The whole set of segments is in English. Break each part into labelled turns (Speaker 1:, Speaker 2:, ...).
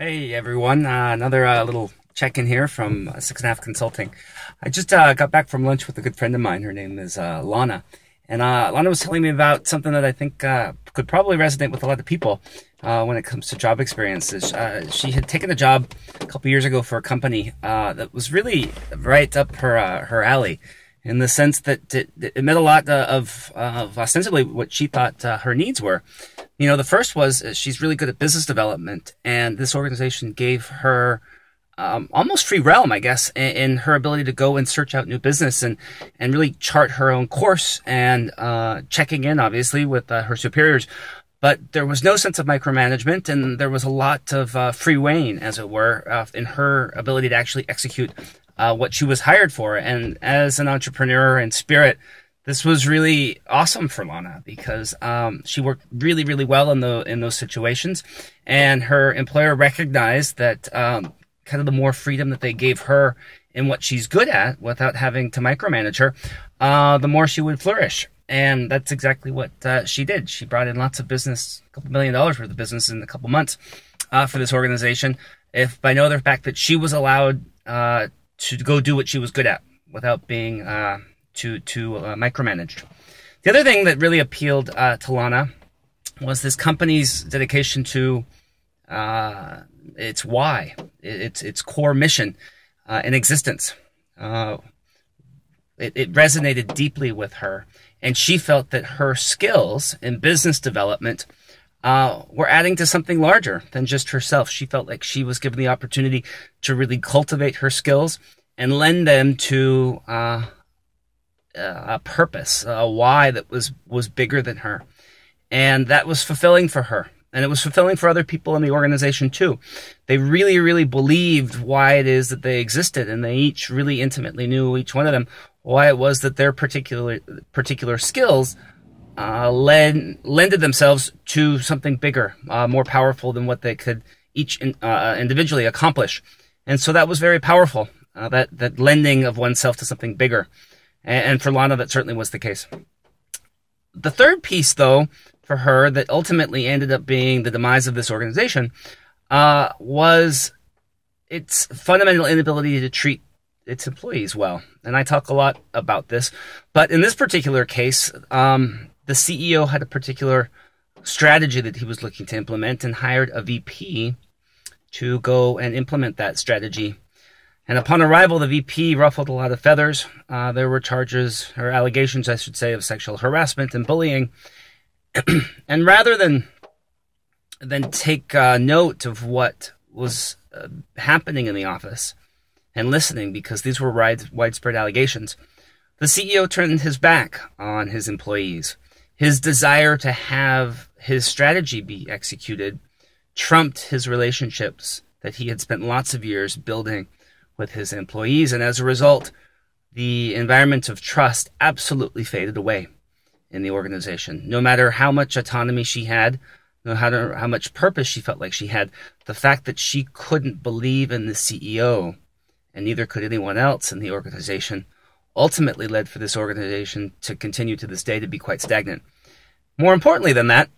Speaker 1: Hey everyone, another little check-in here from Six and a Half Consulting. I just got back from lunch with a good friend of mine. Her name is Lana. And Lana was telling me about something that I think could probably resonate with a lot of people when it comes to job experiences. She had taken a job a couple years ago for a company that was really right up her alley, in the sense that it met a lot of ostensibly what she thought her needs were. You know, the first was she's really good at business development, and this organization gave her almost free realm, I guess, in her ability to go and search out new business and really chart her own course, and checking in, obviously, with her superiors. But there was no sense of micromanagement, and there was a lot of free rein, as it were, in her ability to actually execute what she was hired for. And as an entrepreneur in spirit, this was really awesome for Lana, because she worked really, really well in those situations, and her employer recognized that kind of the more freedom that they gave her in what she's good at, without having to micromanage her, the more she would flourish. And that's exactly what she did. She brought in lots of business, $2 million worth of business in a couple months for this organization, if by no other fact that she was allowed to go do what she was good at without being micromanaged. The other thing that really appealed to Lana was this company's dedication to its why, its core mission in existence. It resonated deeply with her, and she felt that her skills in business development were adding to something larger than just herself. She felt like she was given the opportunity to really cultivate her skills and lend them to a purpose, a why that was bigger than her. And that was fulfilling for her. And it was fulfilling for other people in the organization too. They really, really believed why it is that they existed, and they each really intimately knew, each one of them, why it was that their particular skills lended themselves to something bigger, more powerful than what they could each individually accomplish. And so that was very powerful, that lending of oneself to something bigger. And for Lana, that certainly was the case. The third piece, though, for her, that ultimately ended up being the demise of this organization, was its fundamental inability to treat its employees well. And I talk a lot about this. But in this particular case, the CEO had a particular strategy that he was looking to implement, and hired a VP to go and implement that strategy. And upon arrival, the VP ruffled a lot of feathers. There were charges, or allegations, I should say, of sexual harassment and bullying. And rather than take note of what was happening in the office and listening, because these were widespread allegations, the CEO turned his back on his employees. His desire to have his strategy be executed trumped his relationships that he had spent lots of years building with his employees. And as a result, the environment of trust absolutely faded away in the organization. No matter how much autonomy she had, no matter how much purpose she felt like she had, the fact that she couldn't believe in the CEO, and neither could anyone else in the organization, ultimately led for this organization to continue to this day to be quite stagnant. More importantly than that,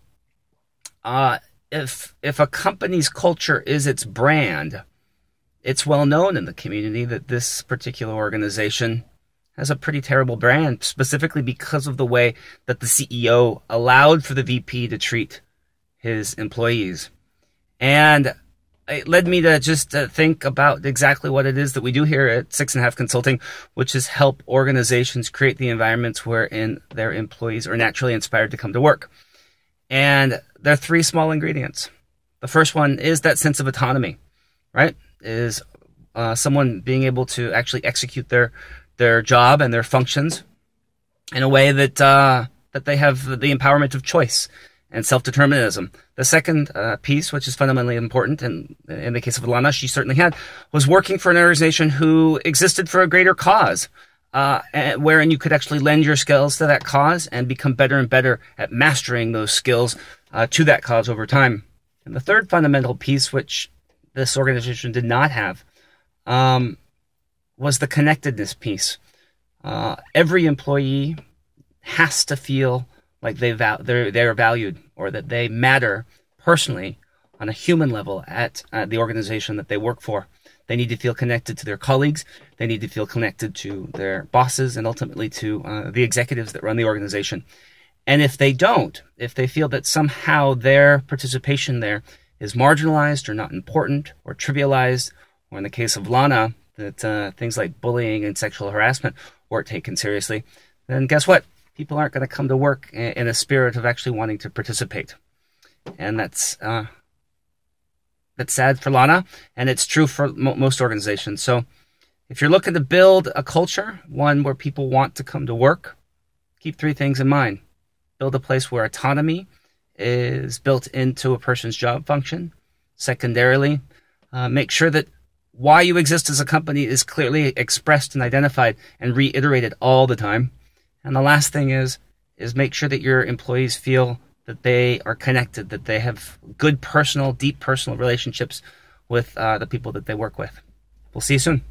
Speaker 1: if a company's culture is its brand, it's well known in the community that this particular organization has a pretty terrible brand, specifically because of the way that the CEO allowed for the VP to treat his employees. And it led me to just think about exactly what it is that we do here at Six and a Half Consulting, which is help organizations create the environments wherein their employees are naturally inspired to come to work. And there are three small ingredients. The first one is that sense of autonomy, right? Is someone being able to actually execute their job and their functions in a way that that they have the empowerment of choice and self-determinism. The second piece, which is fundamentally important, and in the case of Lana, she certainly had, was working for an organization who existed for a greater cause, wherein you could actually lend your skills to that cause and become better and better at mastering those skills to that cause over time. And the third fundamental piece, which this organization did not have, was the connectedness piece. Every employee has to feel like they're valued, or that they matter personally on a human level at the organization that they work for. They need to feel connected to their colleagues. They need to feel connected to their bosses and ultimately to the executives that run the organization. And if they don't, if they feel that somehow their participation there is marginalized or not important or trivialized, or in the case of Lana, that things like bullying and sexual harassment weren't taken seriously, then guess what? People aren't going to come to work in a spirit of actually wanting to participate. And that's sad for Lana, and it's true for most organizations. So if you're looking to build a culture, one where people want to come to work, keep three things in mind. Build a place where autonomy is built into a person's job function. Secondarily, make sure that why you exist as a company is clearly expressed and identified and reiterated all the time. And the last thing is make sure that your employees feel that they are connected, that they have good personal, deep personal relationships with the people that they work with. We'll see you soon.